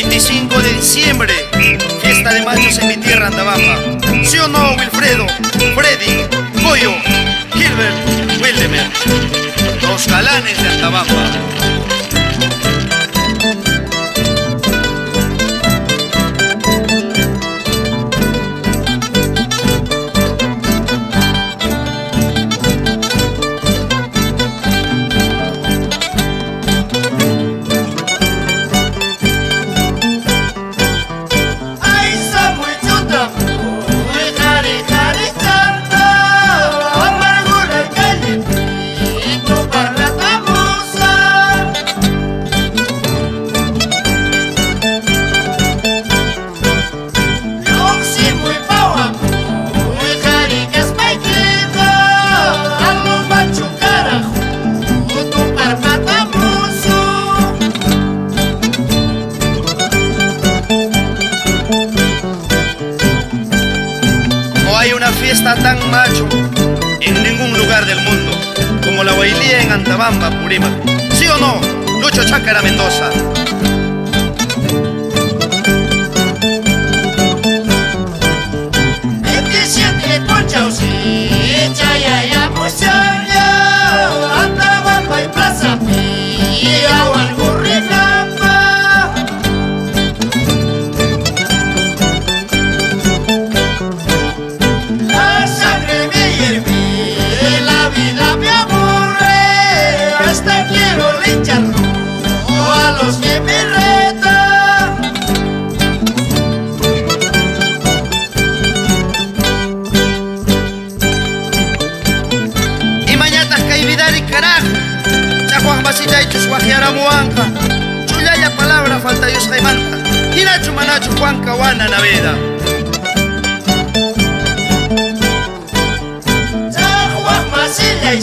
25 de diciembre, fiesta de machos en mi tierra Antabamba. ¿Sí o no, Wilfredo, Freddy, Goyo, Gilbert, Wildemer? Los galanes de Antabamba. Hay una fiesta tan macho en ningún lugar del mundo como la Huaylía en Antabamba, Purímac. ¿Sí o no, Lucho Chácara Mendoza? Carajo, Chajuan Basita y Chuswajiara Muanca, Chulaya palabra falta Dios Jaimanta, Hinachu Manachu Juan Cahuana Naveda. Chajuan Basita y